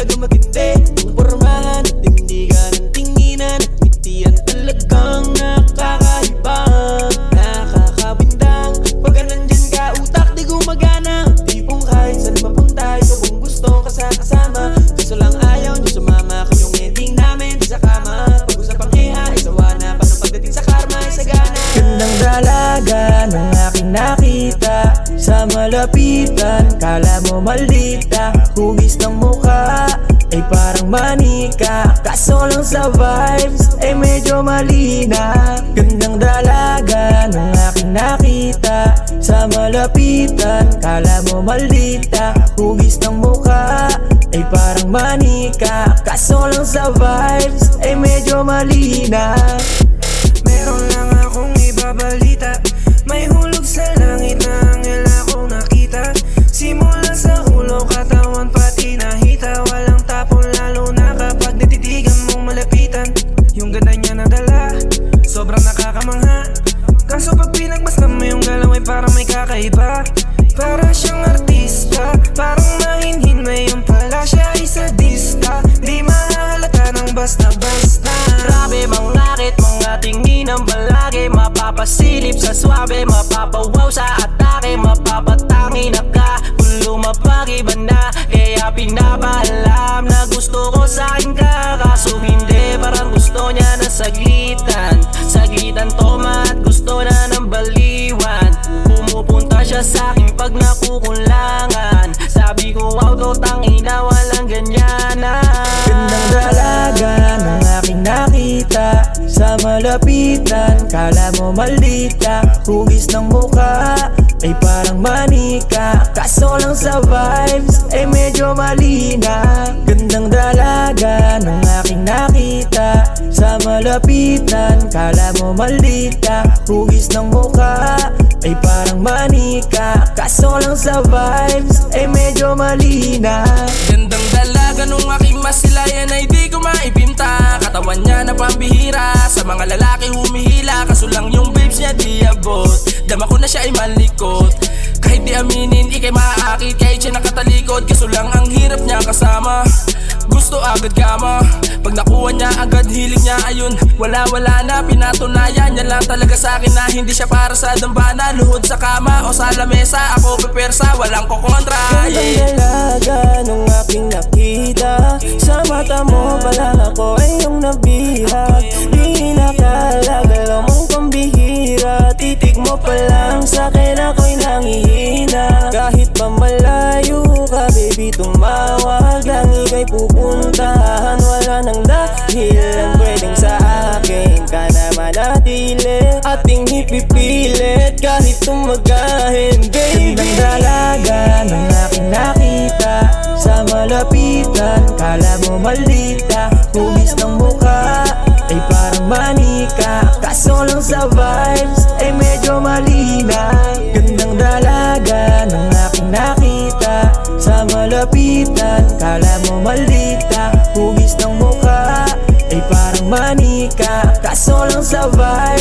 talaga matindi. Kung pormahan at tindigan ng tinginan at ngitian, talagang nakakaiba, nakakabindang. Pagka nandyan ka, utak di gumagana. Tipong kahit saan mapunta, ikaw kung gusto kasama. Kaso lang ayaw nyo sumama, kayong ending namin di sa kama. Pag-usapang iha, isawa na. Paano pagdating sa karma, isagana. Gandang dalaga ng aking nakita sa malapitan, kala mo maldita. Hugis ng mukha ay parang manika, kaso lang sa vibes ay medyo malina. Gandang dalaga ng aking nakita sa malapitan, kala mo maldita. Hugis ng mukha ay parang manika, kaso lang sa vibes ay medyo malina. Meron lang akong ibabalita, may hulog sa langit na anghel akong nakita. Simula sa ulo, katawan pati nahita, walang tapon lalo na kapag natitigan mong malapitan. Yung ganda niya nadala, sobrang nakakamangha. Kaso pag pinagmasdan mo yung galaw ay parang may kakaiba. Para siyang artista, parang mahinhin, ngayon pala siya ay sadista. Di mahalata ng basta-basta. Grabe mangakit, mga tingin ng balagi. Mapapasilip sa swabe, mapapawaw sa atake. Mapapatangi na ka kung lumapag-iba na. Kaya pinapaalam na gusto ko sa akin ka. Kaso hindi, parang gusto niya na saglitan. Saglitan toma at gusto na ng baliwan. Pumupunta siya sa akin pag nakukulangan. Sabi ko wow to tangina, walang ganyanan. Gandang dalaga ng aking nakita sa malapitan, kala mo maldita. Hugis ng mukha ay parang manika, kaso lang sa vibes ay medyo malina. Gandang dalaga ng aking nakita sa malapitan, kala mo maldita. Hugis ng mukha ay parang manika, kaso lang sa vibes ay medyo malina. Gandang dalaga nung aking masilayan ay di ko maipinta. Katawan niya na pambihira, sa mga lalaki humihila. Kaso lang yung babes niya di abot, dama ko na siya ay malikot. Kahit di aminin, ikay maaakit, kahit siya nakatalikod. Kaso lang ang hirap niya kasama, gusto agad kama. Pag nakuha niya agad hilig niya ayun, wala na pinatunayan. Yan lang talaga sa akin na hindi siya para sa dambana. Luhod sa kama o sa lamesa, ako pepersa, walang kokontra. Gandang dalaga nung aking nakita sa mata mo, pala ako ay yung nabiha. Di nakalagalaw mong pambihira, titig mo pa lang sa'kin ako'y nangihina. Kahit pa malayo ka baby, tumawag lang ika'y pupuntahan. Wala nang dahilan pwedeng sa akin ka na manatili, ating ipipilit kahit tumagahin baby. Gandang dalaga ng aking nakita sa malapitan, kala mo maldita. Hugis ng mukha ay parang manika, kaso lang sa vibes ay medyo malina. Gandang dalaga ng aking nakita sa malapitan, kala mo maldita. Hugis ng mukha ay parang manika, kaso lang sa vibes